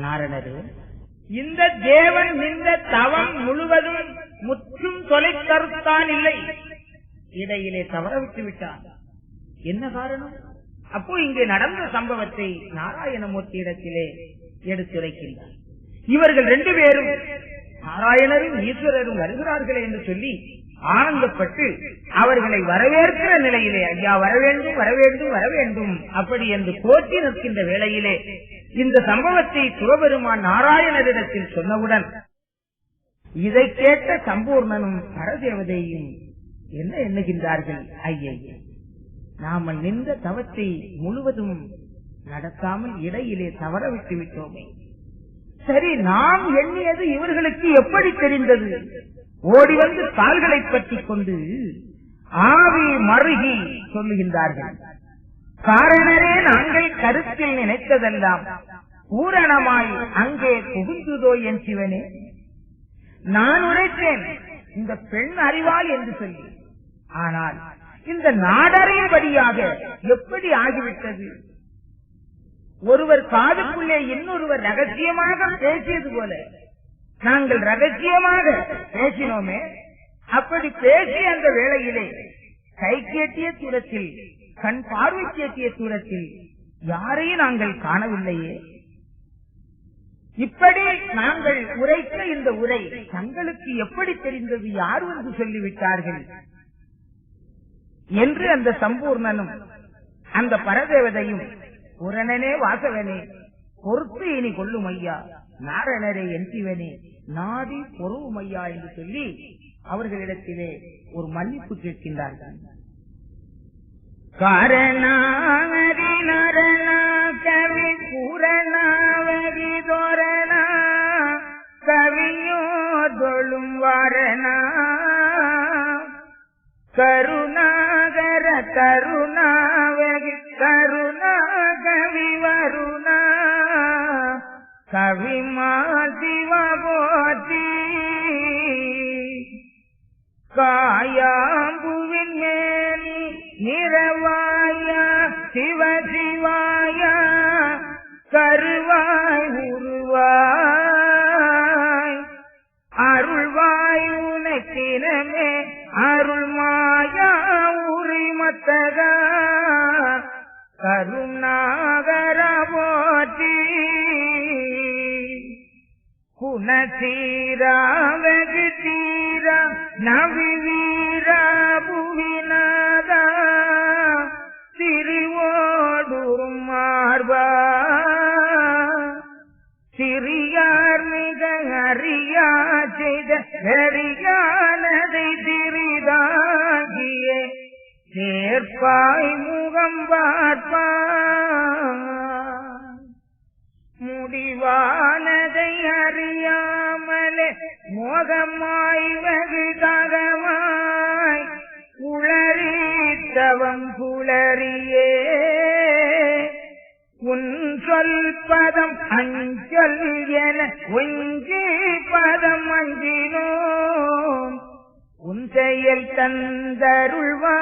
நாரணரே, இந்த தேவன் இந்த தவம் முழுவதும் முற்றும் தொலைக்கருத்தான் இல்லை, இடையிலே தவற விட்டு விட்டான். என்ன காரணம்? அப்போ இங்கே நடந்த சம்பவத்தை நாராயணமூர்த்தி இடத்திலே எடுத்துரைக்கின்றார். இவர்கள் 2 பேரும் நாராயணரும் ஈஸ்வரரும் வருகிறார்களே என்று சொல்லி ஆனந்தப்பட்டு அவர்களை வரவேற்கிற நிலையிலே, ஐயா வர வேண்டும் வர வேண்டும் வர வேண்டும் அப்படி என்று போற்றி நிற்கின்ற வேளையிலே இந்த சம்பவத்தை சிவபெருமான் நாராயணரிடத்தில் சொன்னவுடன் இதை கேட்ட சம்பூர்ணனும் பரதேவதையும் என்ன எண்ணுகின்றார்கள்? ஐயை, நாம நின்ற தவத்தை முழுவதும் நடத்தாமல் இடையிலே தவற விட்டு விட்டோமே. சரி, நாம் எண்ணியது இவர்களுக்கு எப்படி தெரிந்தது? ஓடி வந்து கால்களை பற்றிக் கொண்டு ஆவி மருகி சொல்லுகின்றார்கள். காரணரே, நாங்கள் கருத்தில் நினைத்ததெல்லாம் பூரணமாய் அங்கே புகுந்துதோ என் சிவனே. நான் உரைத்தேன் இந்த பெண் அறிவாள் என்று சொல்லி, ஆனால் இந்த நாடறியும்படியாக எப்படி ஆகிவிட்டது? ஒருவர் காதுக்குள்ளே இன்னொருவர் ரகசியமாக பேசியது போல நாங்கள் ரகசியமாக பேசினோமே. அப்படி பேசிய அந்த வேளையிலே கை கேட்டிய தூரத்தில், கண் பார்வை கேட்டிய தூரத்தில் யாரையும் நாங்கள் காணவில்லையே. இப்படி நாங்கள் உரைத்த இந்த உரை தங்களுக்கு எப்படி தெரிந்தது? யார் வந்து சொல்லிவிட்டார்கள் என்று அந்த சம்பூர்ணனும் அந்த பரதேவதையும், புரணனே வாசவனே பொறுத்து இனி கொள்ளும் ஐயா, நாரணரே என் சிவனே நாடி பொறுவும் ஐயா என்று சொல்லி அவர்களிடத்திலே ஒரு மன்னிப்பு கேட்கின்றார்கள். காரணாவதி நரணா கவி பூரணாவதி தோரணா கவியோதொழும் வாரணா கருணாகர கருணாவதி கருணா கவி வருணா கவிமா சிவ போற்றி காயாம்புவின் மேனி நிறவாய சிவ சிவாய கருவாய் உருவாய் அருள்வாய் உனக்கினமே அருள்மாயா உரிமத்தக கருணாகர போற்றி குணசீரா வெகு தீரா நவி வீரா புவிநாதா திரிவோடும் மார்பா சிறியார் மிக அறியா செய்த வெறியானதை சிறிதாகியே சேர்ப்பாய் முகம் பார்ப்பாய் முடிவானதை அறியாமலே மோகமாய் வெகு தகமாய் உளறித்தவம் புலரியே உன் சொல் பதம் அஞ்சல் என ஒஞ்சி பதம் அஞ்சினோம் உன் செயல் தந்தருள்வாயே.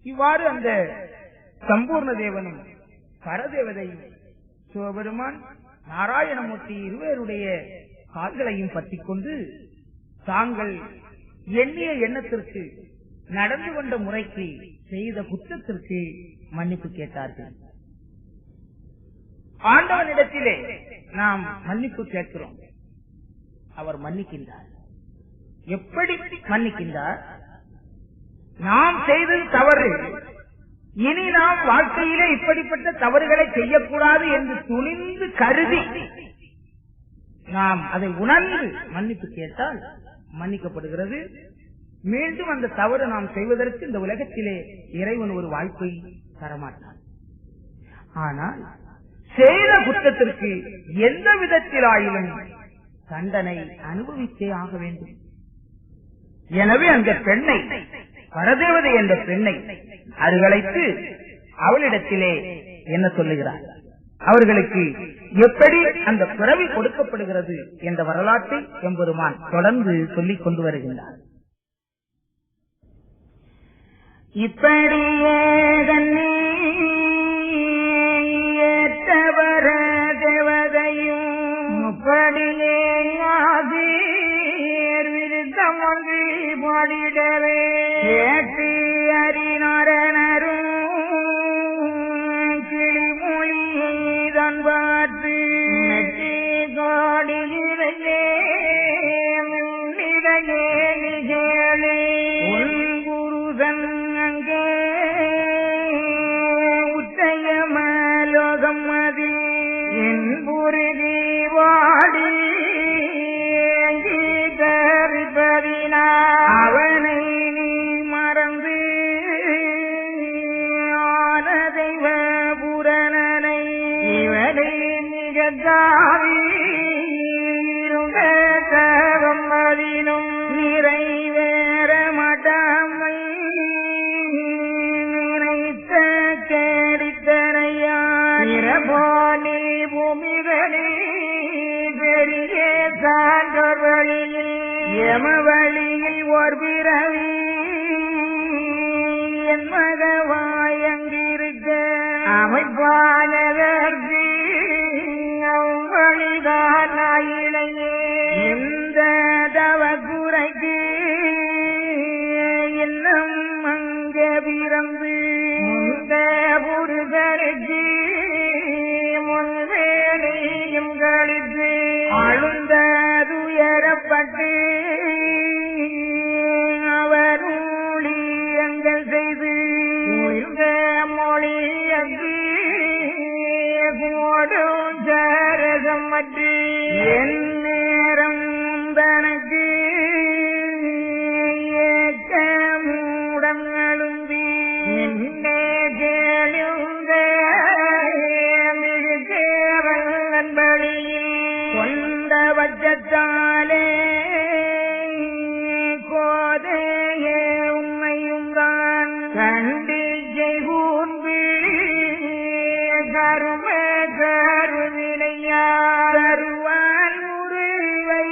இவ்வாறு அந்த சம்பூர்ண தேவனும் பரதேவதையும் சிவபெருமான் நாராயணமூர்த்தி இருவருடைய கால்களையும் பற்றிக் கொண்டு தாங்கள் எண்ணிய எண்ணத்திற்கு நடந்து கொண்ட முறைக்கு செய்த குற்றத்திற்கு மன்னிப்பு கேட்டார்கள். ஆண்டவனிடத்திலே நாம் மன்னிப்பு கேட்கிறோம், அவர் மன்னிக்கின்றார். எப்படி மன்னிக்கின்றார்? நாம் செய்தது தவறு, இனி நாம் வாழ்க்கையிலே இப்படிப்பட்ட தவறுகளை செய்யக்கூடாது என்று துணிந்து கருதி நாம் அதை உணர்ந்து மன்னிப்பு கேட்டால் மன்னிக்கப்படுகிறது. மீண்டும் அந்த தவறு நாம் செய்வதற்கு இந்த உலகத்திலே இறைவன் ஒரு வாய்ப்பை தரமாட்டான். ஆனால் செய்த குற்றத்திற்கு எந்த விதத்திலாயிலும் தண்டனை அனுபவித்தே ஆக வேண்டும். எனவே அந்த பெண்ணை, பரதேவதை என்ற பெண்ணை அருகழைத்து அவளிடத்திலே என்ன சொல்லுகிறார், அவர்களுக்கு எப்படி அந்த பிறவி கொடுக்கப்படுகிறது என்ற வரலாற்றை எம்பெருமான் தொடர்ந்து சொல்லிக் கொண்டு வருகின்றார். இப்படியே மோகம்மதி என் புரிதி வாடி தரிப்பதினா அவனை நீ மறந்து ஆனதெய்வ புரணனை இவனை மிக காவிரும் அதிலும் நிறைவேற மாட்டாமை நினைத்த கேடித்தனையா நிறபோனி பூமிகளே பெரிய சான்றோர் வழியில் எம வழியில் ஓர் பிறவி என் மகவாயங்கிருக்க அமைப்பானதற்கு அவ்வழிதான் இளையே இந்த தவக்குறைக்கு இன்னும் அங்க பிறந்து இந்த புருஷருக்கு முன்வேலையும் கழித்து அழுந்த துயரப்பட்டு அவர் ஊழியங்கள் செய்து உயிர்ந்த மொழியங்கு போடும் சரசமற்று என் நேரம் தனக்கு ஏக்கமுடன் அழுந்தி என்னே கேளுங்க மிகு சேவல் நண்பழியில் கொண்ட பட்சத்தாலே கோதையே உண்மையும் தான் கண்டிச்சை கூர்ந்து கரும கருவினையாருவான் முறிவை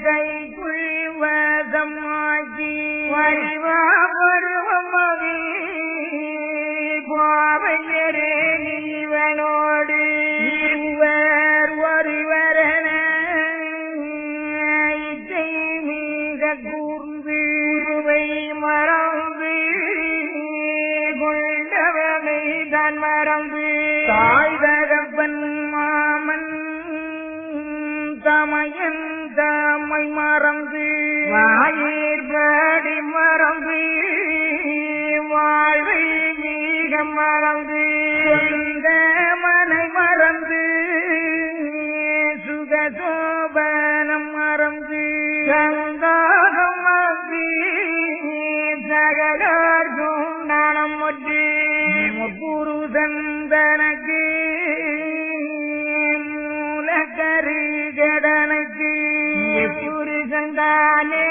கைக்குள் வசமாக்கி வழிவா பருவமதி பாவையரே நீவனோடு இருவர் ஒருவரென இச்சை மிக கூர்ந்து உருவை மறந்து கொண்டவனை தான் மறந்து தாய் தகப்பன் மாமன் தமையன் தம்மை மறந்து வாயிற்படி மறந்து வாழ்வை மிக மறந்து இந்த மனை மறந்து சுகசோபனம் மறந்து சந்தானம் மறந்து சகலர்க்கும் நாணம் ஒன்று புருஷன் தனக்கு மூலக்கருகடனுக்கு புருஷன் தானே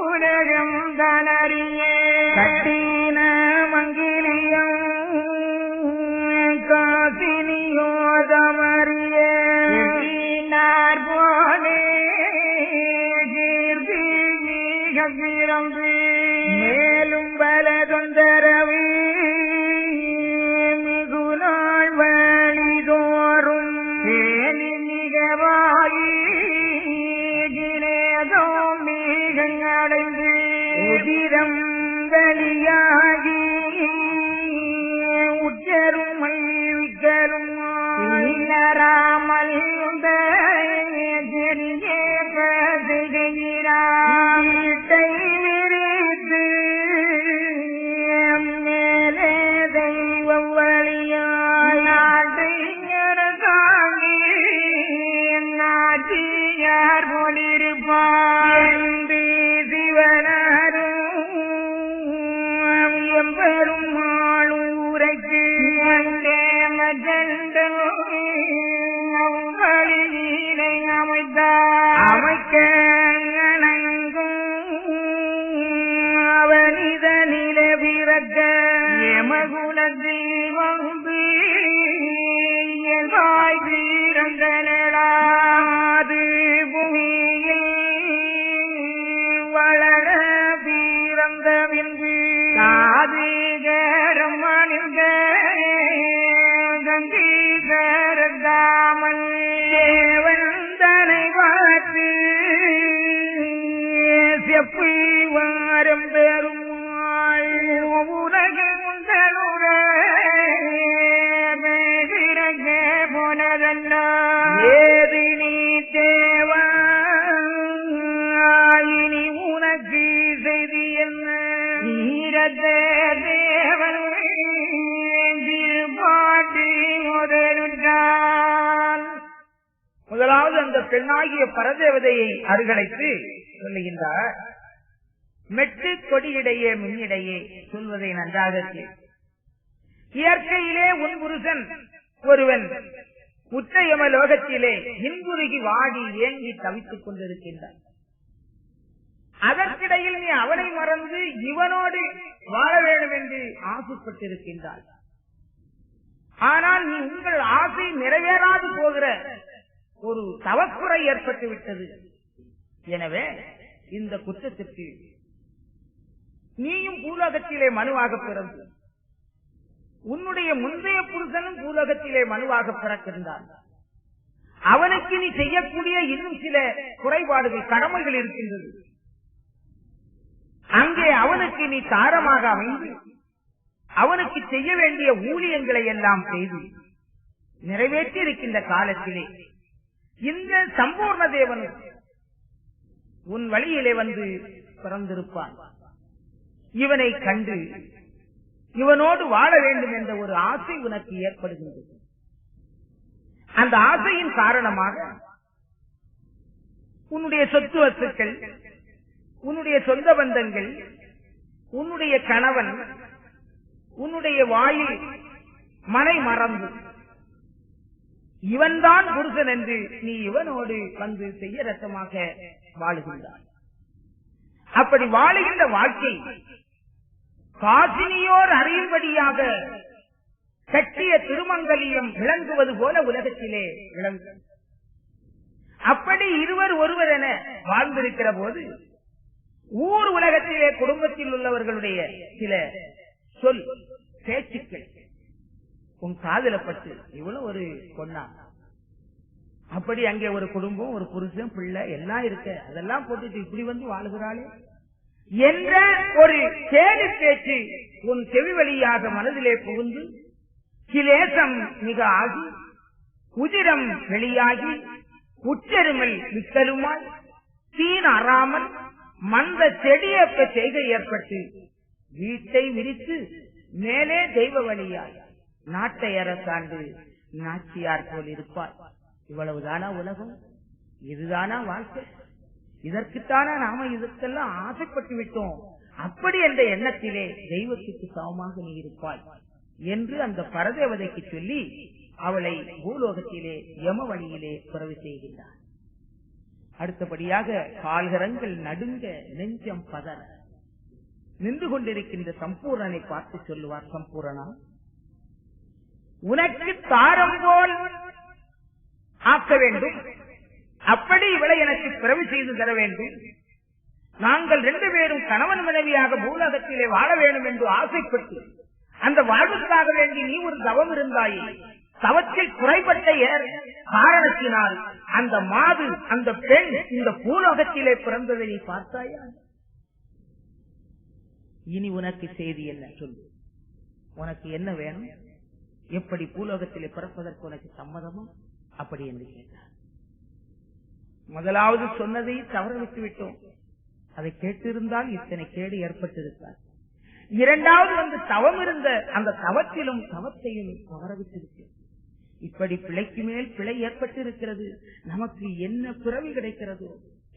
உலகம் தானறிய கட்டின மங்கிலியம் காசினியோதமறிய போனே கீர்த்தி மிக பிறந்து மேலும் பல தொந்தரவு மிகு நாள் வழிதோறும் தேனி மிகவாகி கிரேதோ மிகங்கடைந்து உதிரம் வெளியாகி உச்சருமை விக்கரும் ராமல் வீட்டை விரித்து மேலே தெய்வம் வழியாய் நாட்டை தாங்கி நாட்டியார் போலிருப்பார் சிவனாரும் எம்பெரும் ஆளூரைக்கு வழியினை அமைக்க அணங்கும் அவனிதனிலே பிறக்க எமகுலத்தில் வந்து இயல்பாய் பிறந்தனடாது பூமியில் வளர பிறந்த பின்பு காதிகரம் அணிந்த கந்தீகரதாமன் தேவந்தனை பார்த்து செப்பி வாரம் பெருமாள் உலகில் உண்டலுற அந்த பெண்ணாகிய பரதேவதையை அருகழைத்து சொல்லுகின்றார், மெட்டு கொடியிடையே மின்னிடையே சொல்வதை நன்றாக கேள். இயற்கையிலே உன் புருஷன் ஒருவன் உச்சயம லோகத்திலே இன்புருகி வாடி ஏங்கி தவித்துக் கொண்டிருக்கின்றான். அதற்கிடையில் நீ அவனை மறந்து இவனோடு வாழ வேண்டும் என்று ஆசைப்பட்டிருக்கின்றாய். ஆனால் நீ உங்கள் ஆசை நிறைவேறாது போகிற ஒரு தவக்குறை ஏற்பட்டு விட்டது. எனவே இந்த குற்றத்திற்கு நீயும் பூலோகத்திலே மனுவாக பிறந்து உன்னுடைய முந்தைய புருஷனும் பூலோகத்திலே மனுவாக பிறக்கின்றான். அவனுக்கு நீ செய்யக்கூடிய இன்னும் சில குறைபாடுகள் கடமைகள் இருக்கின்றது. அங்கே அவனுக்கு நீ தாரமாக அமைந்து அவனுக்கு செய்ய வேண்டிய ஊழியங்களை எல்லாம் செய்து நிறைவேற்றி இருக்கின்ற காலத்திலே இந்த சம்பூர்ண தேவன் உன் வழியிலே வந்து பிறந்திருப்பான். இவனை கண்டு இவனோடு வாழ வேண்டும் என்ற ஒரு ஆசை உனக்கு ஏற்படுகின்றது. அந்த ஆசையின் காரணமாக உன்னுடைய சொத்து வத்துக்கள், உன்னுடைய சொந்த பந்தங்கள், உன்னுடைய கணவன், உன்னுடைய வாயில் மனை மறந்து இவன்தான் புருஷன் என்று நீ இவனோடு வந்து செய்ய ரத்தமாக வாழுகின்றான். அப்படி வாழுகின்ற வாழ்க்கை காசினியோர் அறியும்படியாக கட்டிய திருமங்கலியம் விளங்குவது போல உலகத்திலே விளங்கும். அப்படி இருவர் ஒருவர் என வாழ்ந்திருக்கிற போது ஊர் உலகத்திலே குடும்பத்தில் உள்ளவர்களுடைய சில சொல் பேச்சுக்கள் உன் காதலப்பட்டு இவ்வளவு ஒரு பொண்ணா, அப்படி அங்கே ஒரு குடும்பம், ஒரு புருஷன், பிள்ளை எல்லாம் இருக்க, அதெல்லாம் போட்டுட்டு இப்படி வந்து வாழுகிறாளே என்ற ஒரு கேலி பேச்சு உன் செவி வழியாக மனதிலே புகுந்து கிலேசம் மிக ஆகி உதிரம் வெளியாகி உச்சருமல் விக்கலுமாய் தீன் அறாமல் மந்த செடியப்ப செய்கை ஏற்பட்டு வீட்டை விரித்து மேலே தெய்வ வழியாய் நாட்டை அரசாண்டு நாச்சியார் போல் இருப்பார். இவ்வளவுதானா உலகம்? இதுதானா வாழ்க்கை? இதற்குத்தானா நாம இதற்கெல்லாம் ஆசைப்பட்டு விட்டோம்? அப்படி என்ற எண்ணத்திலே தெய்வத்துக்கு சமமாக நீ இருப்பாய் என்று அந்த பரதேவதைக்கு சொல்லி அவளை பூலோகத்திலே யம வழியிலே பிறவி செய்கின்றார். அடுத்தபடியாக கால்கரங்கள் நடுங்க நெஞ்சம் பதற நின்று கொண்டிருக்கின்ற சம்பூரணனை பார்த்து சொல்லுவார், சம்பூரணா, உனக்கு தாரம் போல் ஆக்க வேண்டும், அப்படி இவளை எனக்கு பிறவி செய்து தர வேண்டும். நாங்கள் 2 பேரும் கணவன் மனைவியாக பூலோகத்திலே வாழ வேண்டும் என்று ஆசைப்பட்டு அந்த வாழ்வுக்காக வேண்டி நீ ஒரு தவம் இருந்தாயே. தவத்தில் குறைபட்ட காரணத்தினால் அந்த மாது, அந்த பெண் இந்த பூலோகத்திலே பிறந்ததை நீ பார்த்தாயா? இனி உனக்கு செய்தி என்ன சொல்லு? உனக்கு என்ன வேணும்? எப்படி பூலோகத்திலே பிறப்பதற்கு உனக்கு சம்மதமா? அப்படி என்று கேட்டார். முதலாவது சொன்னதை தவற விட்டு விட்டோம். அதை கேட்டிருந்தால் இத்தனை கேடு ஏற்பட்டிருக்கார். இரண்டாவது வந்து தவம் இருந்த அந்த தவத்திலும் தவத்தையும் தவற விட்டிருக்க. இப்படி பிழைக்கு மேல் பிழை ஏற்பட்டிருக்கிறது. நமக்கு என்ன பிறவி கிடைக்கிறதோ,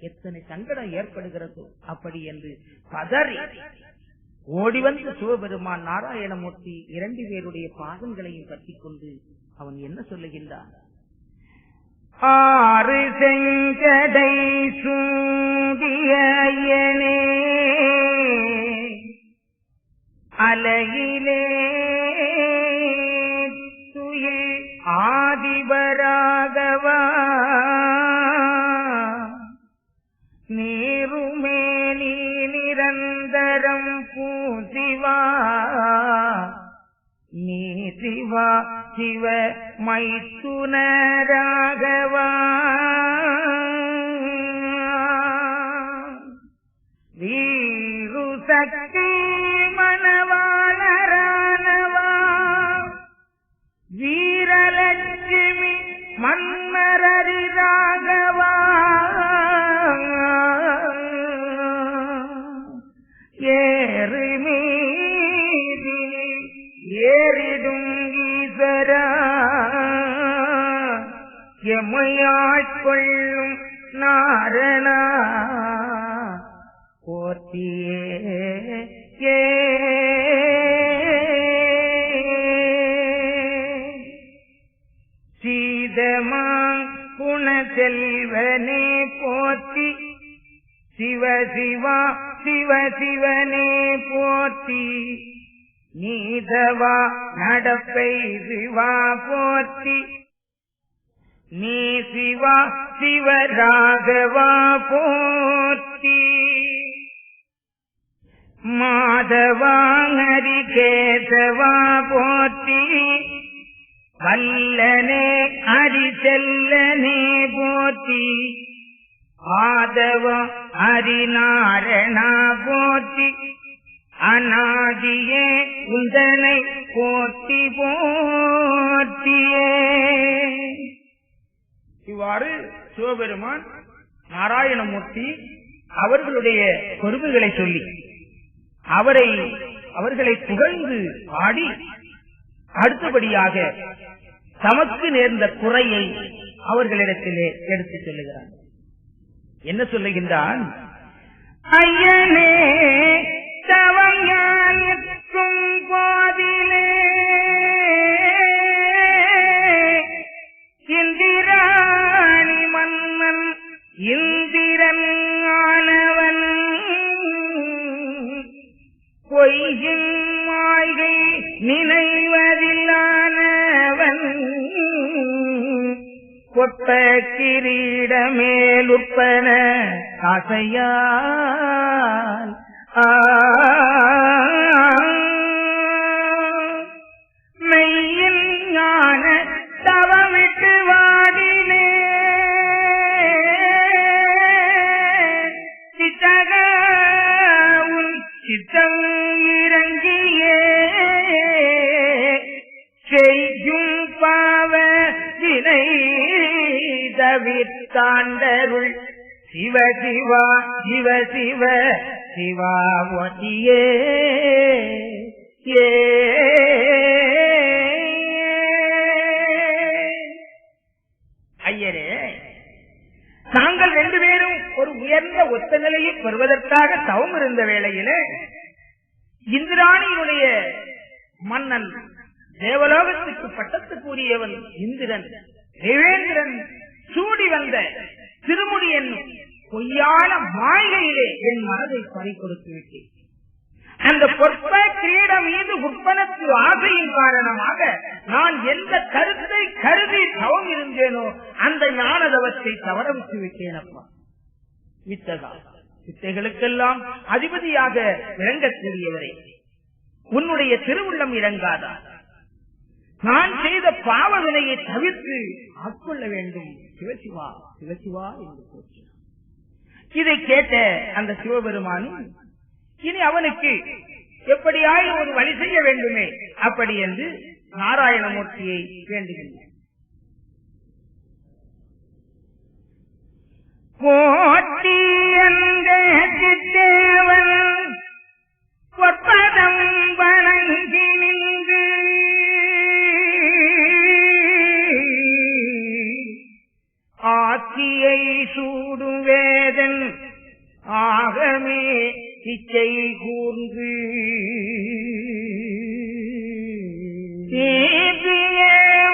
எத்தனை சங்கடம் ஏற்படுகிறதோ அப்படி என்று பதறி ஓடி வந்து சிவபெருமான் நாராயணமூர்த்தி 2 பேருடைய பாதங்களையும் பற்றிக் கொண்டு அவன் என்ன சொல்லுகின்றான்? 6 செங்கடை சூடியனே அலையிலே துயில் ஆதிபராகவா நீருமேனி நிரந்தரம் பூசிவா நீ சிவா சிவ மைத்துனராகவா வீரு சக்தி மணவாளரானவா வீரலட்சுமி மன்மரரிராகவா ஏறு மீதி ஏறிடும் ஈஸ்வரா எமையாட்கொள்ளும் நாரணா போற்றியே சீதமா குணசெல்வனே போற்றி சிவ சிவா சிவ சிவனே போற்றி நீதவா நடப்பை சிவா போற்றி நீ சிவா சிவராகவா போற்றி மாதவா ஹரிகேசவா போற்றி வல்லனே ஹரிசெல்லனே போற்றி ஆதவ ஹரிநாரணா போற்றி அநாதியே உந்தனை போற்றி போற்றியே. இவ்வாறு சிவபெருமான் நாராயணமூர்த்தி அவர்களுடைய பெருமைகளை சொல்லி அவர்களை புகழ்ந்து ஆடி அடுத்தபடியாக தமக்கு நேர்ந்த குறையை அவர்களிடத்திலே எடுத்துச் சொல்லுகிறான். என்ன சொல்லுகின்றான்? ஐயனே தவஞானிக்கும் போதிலே இந்திராணி மன்னன் இந்திரன் ஆனவன் பொய்யும் மாய்கை நினைவதில்லானவன் கொட்ட கிரீடமேலுப்பன ஆசையால் மெய்யில் ஞான தவமிட்டு வாடினே சித்தகவுன் சித்தம் இறங்கியே செய்யும் பாவ வினை தவிர்த்தாண்டருள் சிவ சிவா சிவ சிவ சிவா ஒட்டியே ஐயரே, நாங்கள் 2 பேரும் ஒரு உயர்ந்த ஒத்த நிலையை பெறுவதற்காக தவம் இருந்த வேளையிலே இந்திராணியினுடைய மன்னன் தேவலோகத்துக்கு பட்டத்துக்குரியவன் இந்திரன் தேவேந்திரன் சூடி வந்த திருமுடி என்னும் பொய்யான மாயிலே என் மனதை பறி கொடுத்து விட்டேன். அந்த பொற்ப கிரீடம் மீது உற்பனத்து ஆசையின் காரணமாக நான் எந்த கருத்தை கருதி தவம் இருந்தேனோ அந்த ஞானதவத்தை தவற விட்டு விட்டேன். அப்பா வித்தகா, வித்தைகளுக்கெல்லாம் அதிபதியாக விளங்கக்கூடியவரே, உன்னுடைய திருவுள்ளம் இறங்காதா? நான் செய்த பாவ வினையை தவிர்த்து ஆட்கொள்ள வேண்டும் சிவசிவா சிவசிவா என்று போச்சு. இதை கேட்ட அந்த சிவபெருமானும் இனி அவனுக்கு எப்படியாயும் ஒரு வழி செய்ய வேண்டுமே அப்படி என்று நாராயணமூர்த்தியை வேண்டுகின்றார். போற்றி அந்த சித்தேவன் பொற்பதம் வணங்கி நின்று ஆக்கியை சூடும் வேதன் ஆகமே இச்சை கூர்ந்து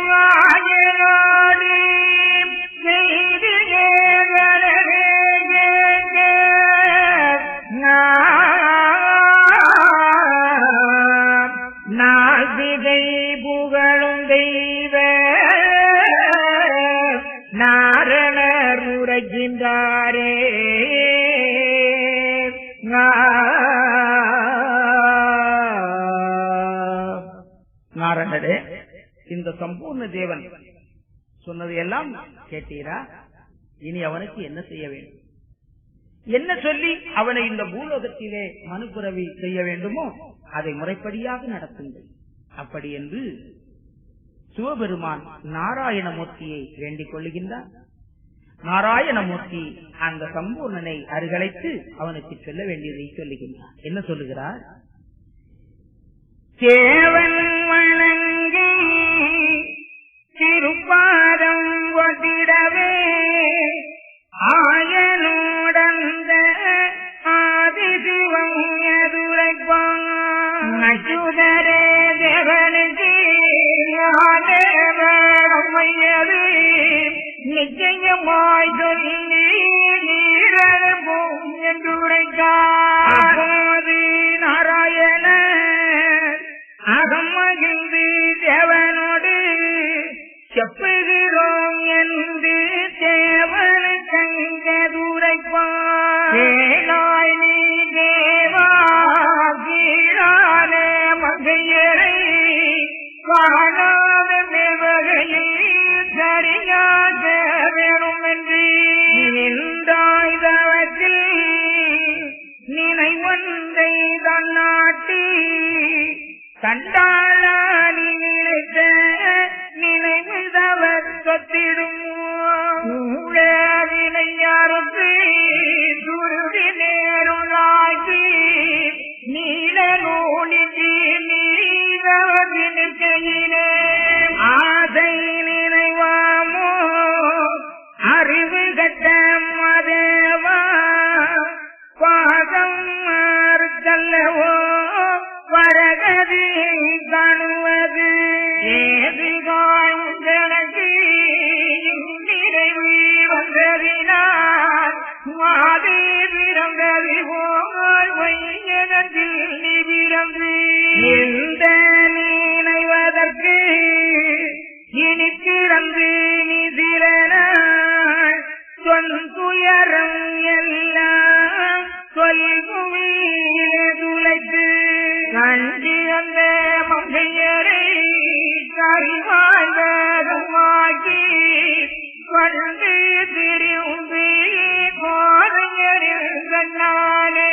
வாயனோடு நாசிகை புகழும் தெய்வ நாரணர் உரைக்கின்றாரே. நாரணரே, இந்த சம்பூர்ண தேவன் சொன்னது எல்லாம் கேட்டீரா? இனி அவனுக்கு என்ன செய்ய வேண்டும்? என்ன சொல்லி அவனை இந்த பூலோகத்திலே மனுப்புரவி செய்ய வேண்டுமோ அதை முறைப்படியாக நடத்துங்கள். அப்படி என்று சிவபெருமான் நாராயணமூர்த்தியை வேண்டிக் கொள்ளுகின்றார். நாராயணமூர்த்தி அந்த சம்பூர்ணனை அருகழைத்து அவனுக்கு சொல்ல வேண்டியதை சொல்லுகின்றார். என்ன சொல்லுகிறார்? தேவன் வணங்கி திருப்பாதம் ஒட்டிட தேவனுக்கு யானே வேடமையது நிச்சயமாய் சொல்லி நீரழும் என்றுரைத்தார். நாராயண அகம் மகிழ்ந்து தேவனோடு செப்புகிறோம் என்று தேவனு கங்கதுரைப்பார். கேளாய் நீ தேவா கீழானே மங்கையரை காணாத தேவகையில் சரியாக வேணும் என்று நின்றாய்தவற்றில் நினைவொன்றை தான் நாட்டி கண்டாளி நினைத்த நினைவுதவர் சொத்திடுமோவினையாருக்கு துருதி நேருளாகி நீல நூலின்றி நீதவதினைக்கையிலே ஆசை நினைவாமோ அறிவு கட்ட மதேவா பாதம் மறுத்தல்லவோ வரகதி காணுவது ஏதிகாய் உங்களுக்கு நிறைவு வந்ததினால் மாதே பிறந்தது போல் வையகத்தில் நீ பிறந்து எந்த நினைவதற்கு இனி திறந்து நீ திறனாய் சொந்துயரம் எல்லாம் சொல்குவியதுலைத்து கண்டி அந்த மங்கையரை கரிவாழ்வதமாக்கி கொண்டு திரும்பி கோரையருங்கண்ணாலே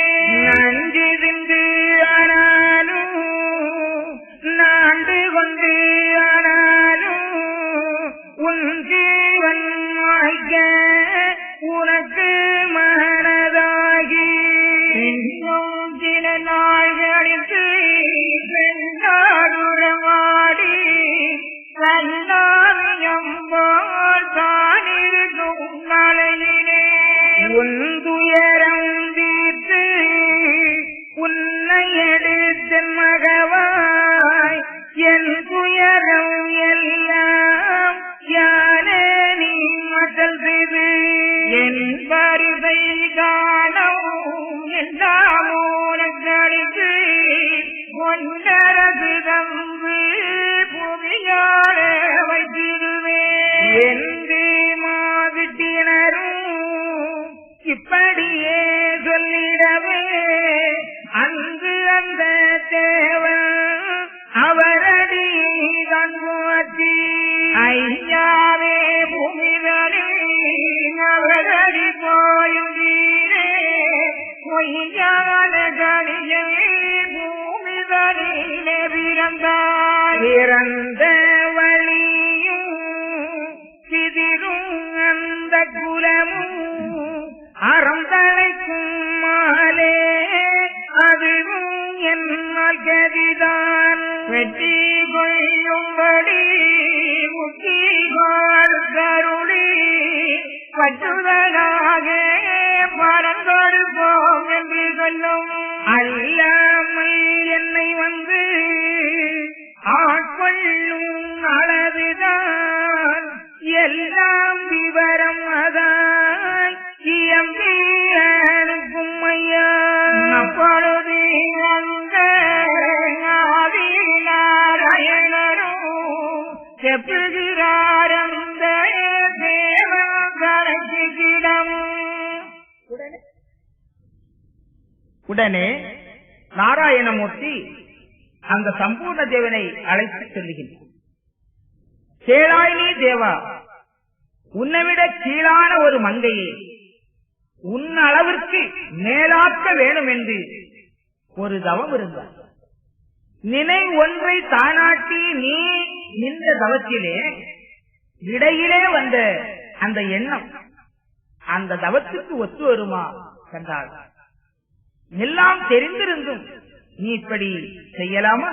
நன்றி தின்று ஆனாலும் நாண்டு கொண்டு ஆனாலும் உன் ஜீவன் வாய்க்க உனக்கு மனதாகி இன்னும் சில நாள்களுக்கு சென்றாடுறமாடி கண்ணாவியம்போல் தானிருக்கும் நாளையிலே உன் துயரம் தீர்த்து உன்னை எடுத்த மகவாய் என் துயரம் எல்லாம் யானே நீ மசல் செய்து என் பரிசை காணவும் எல்லாமூலங்களுக்கு ஒன்றரசு தம்பு புதியாட வைத்திருவேன் என்று மாதிட்டினரும் இப்படியே சொல்லிடவே அங்கு அந்த தேவன் அவரடி கண்போற்றி ஐயாவே பூமிகளில் அவரடி போயும் வீரே பொய்யான கணியில் பூமிகளிலே பிறந்தார். பிறந்த வழியும் சிதிரும் அந்த குலமும் அறம் தலைக்கும் மாலே அதுவும் என்னால் கதிதான் வெற்றி கொள்ளும்படி முக்தி கருளி பற்றுதலாக பரந்தொடுப்போம் என்று சொல்லும் அல்லாமல் என்னை வந்து ஆட்கொள்ளும் அளவுதான் எல்லாம் விவரம் அதாய் இயம்பியனுக்கும் ஐயா அப்பொழுது அந்த நாராயணரும் செப்புகிறார் அந்த தேவகரட்சியிடம். உடனே நாராயணமூர்த்தி அந்த சம்பூர்ண தேவனை அழைத்து செல்லுகின்றார். கேளாய் தேவா, உன்னைவிட கீழான ஒரு மங்கையை உன் அளவிற்கு மேலாக்க வேணும் என்று ஒரு தவம் இருந்தார். நினை ஒன்றை தானாட்டி நீ இந்த தவத்திலே இடையிலே வந்த அந்த எண்ணம் அந்த தவத்துக்கு ஒத்து வருமா கண்டாள். எல்லாம் தெரிந்திருந்தும் நீ இப்படி செய்யலாமா?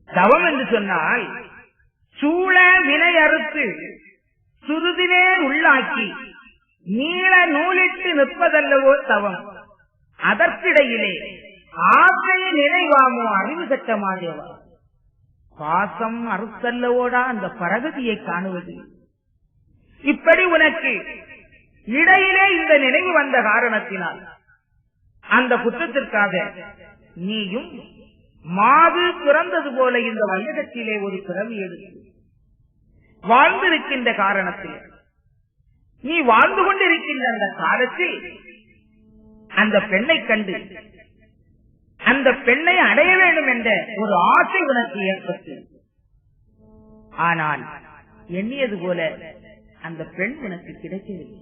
தவம் என்று சொன்னால் சூழ வினை அறுத்து சுருதிலே உள்ளாக்கி நீள நூலிட்டு நிற்பதல்லவோ தவம். அதற்கிடையிலே ஆசை நிறைவாமோ அறிவு கட்டமாதேவா. பாசம் அறுத்தல்லவோடா அந்த பரகதியை காணுவது. இப்படி உனக்கு இடையிலே இந்த நினைவு வந்த காரணத்தினால் அந்த குற்றத்திற்காக நீயும் மாது பிறந்தது போல இந்த வையகத்திலே ஒரு பிறவி எடுத்து வாழ்ந்திருக்கின்ற காரணத்தில் நீ வாழ்ந்து கொண்டிருக்கின்ற அந்த காலத்தில் அந்த பெண்ணை கண்டு அந்த பெண்ணை அடைய வேண்டும் என்ற ஒரு ஆசை உனக்கு ஏற்பட்டு, ஆனால் எண்ணியது போல அந்த பெண் உனக்கு கிடைக்கவில்லை.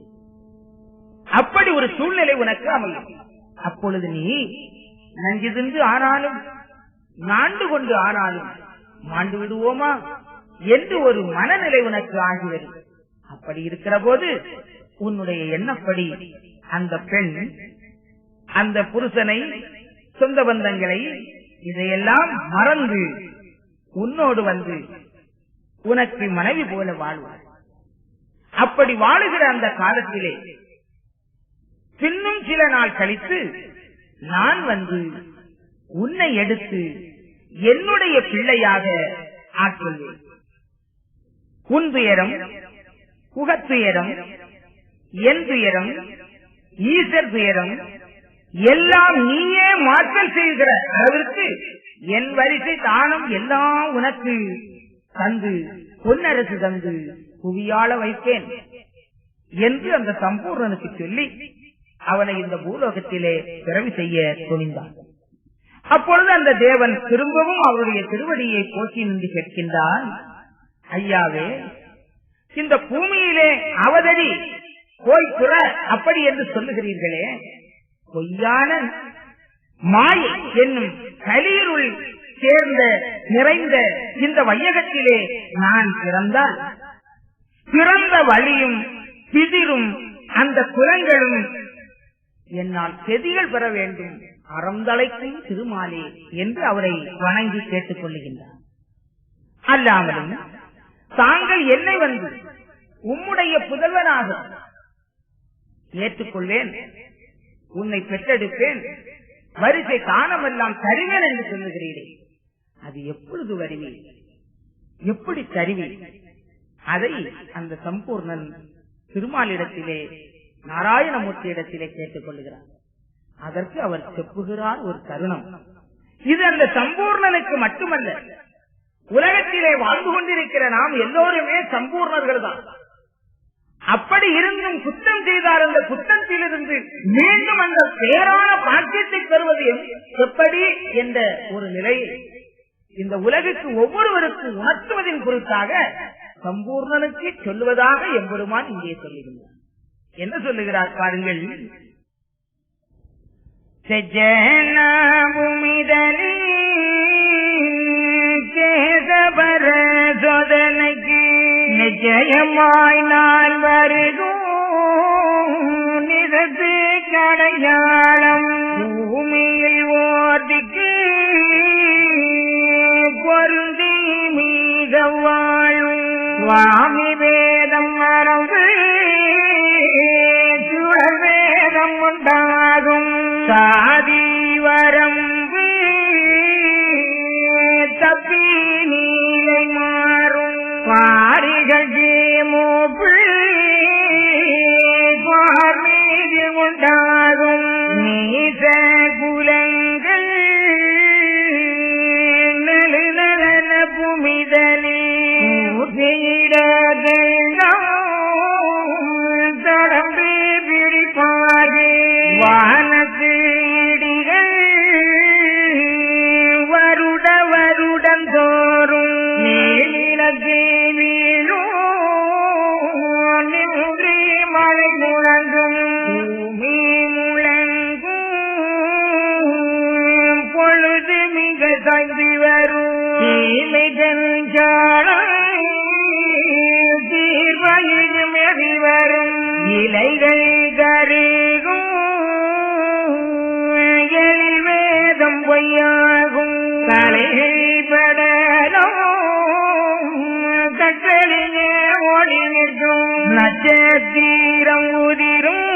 அப்படி ஒரு சூழ்நிலை உனக்கு அமையும். அப்பொழுது நீ நஞ்சிருந்து ஆனாலும் நாண்டு கொண்டு ஆனாலும் மாண்டு விடுவோமா என்று ஒரு மனநிலை உனக்கு ஆகிவரும். அப்படி இருக்கிற போது உன்னுடைய எண்ணப்படி அந்த பெண் அந்த புருஷனை, சொந்த பந்தங்களை இதையெல்லாம் மறந்து உன்னோடு வந்து உனக்கு மனைவி போல வாழ்வார். அப்படி வாழுகிற அந்த காலத்திலே பின்னும் சில நாள் கழித்து நான் வந்து உன்னை எடுத்து என்னுடைய பிள்ளையாக ஆக்குவேன். உன் துயரம், புகத்துயரம், என் துயரம், ஈசர் துயரம் எல்லாம் நீயே மாற்றல் செய்கிற அளவிற்கு என் வரிசை தானம் எல்லாம் உனக்கு தந்து பொன்னரசு தந்து புவியாள வைப்பேன் என்று அந்த சம்பூர்ணனுக்கு சொல்லி அவனை இந்த பூலோகத்திலே பிறவி செய்ய துணிந்தான். அப்பொழுது அந்த தேவன் திரும்பவும் அவருடைய திருவடியை போக்கி நின்று கேட்கின்றான், ஐயாவே, இந்த பூமியிலே அவதரி போய் துற அப்படி என்று சொல்லுகிறீர்களே, பொய்யான மாயை என்னும் கலியிருள் சேர்ந்த நிறைந்த இந்த வையகத்திலே நான் பிறந்தால் பிறந்த வழியும் பிதிரும் அந்த குலங்களும் என்னால் செதிகள் பெற வேண்டும், அறந்தலைக்கும் திருமாலே என்று அவரை வணங்கி கேட்டுக் கொள்ளுகின்றார். அல்லாமலும் தாங்கள் என்னை வந்து உம்முடைய புதல்வனாக ஏற்றுக்கொள்வேன், உன்னை பெற்றெடுப்பேன், வரிசை தானமெல்லாம் தருவேன் என்று சொல்லுகிறீரே, அது எப்பொழுது வருவீர், எப்படி தருவீர்? அதை அந்த சம்பூர்ணன் திருமாலிடத்திலே, நாராயணமூர்த்தி இடத்திலே கேட்டுக் கொள்கிறார். அதற்கு அவர் செப்புகிறார் ஒரு தருணம். இது அந்த சம்பூர்ணனுக்கு மட்டுமல்ல, உலகத்திலே வாழ்ந்து கொண்டிருக்கிற நாம் எல்லோருமே சம்பூர்ணர்கள் தான். அப்படி இருந்தும் குற்றம் செய்தார், அந்த குற்றத்திலிருந்து மீண்டும் அந்த பேரான பாக்கியத்தை பெறுவது எப்படி என்ற ஒரு நிலையில் இந்த உலகுக்கு ஒவ்வொருவருக்கு உணர்த்துவதின் பொருட்டாக சம்பூர்ணனுக்கு சொல்லுவதாக எம்பெருமான் இங்கே சொல்லுகின்றார். என்ன சொல்லுகிறார் பாருங்கள். சோதனைக்கு நிச்சயமாய் நான் வருகும் நிறத்து கடையாளம் பூமியில் ஓதிக்கு பொருந்தி மீத வாழும் சுவாமி வேதம் மறந்து சுழவேதம் உண்டாகும் சாதி வரம்பு தப்பி நீலை மாறும் பாரிகள் மீது உண்டாகும் நீச குலங்கள் நலுநலன புமிதலே தொடர்ந்து பிடிப்பாது வானத்து இடிகள் வருட வருடம் தோறும் நீலத்து வீழும் நின்றி மழை முழங்கும் பூமி முழங்கும் பொழுது மிக சாய்ந்து வரும் தீமைகள் தீர்வயிறு மெறி வரும் இலைகள் கருகும் எழில் வேதம் பொய்யாகும் தலைகள் படலும் கற்றலிலே ஓடி நிற்கும் நட்சத்திரம் உதிரும்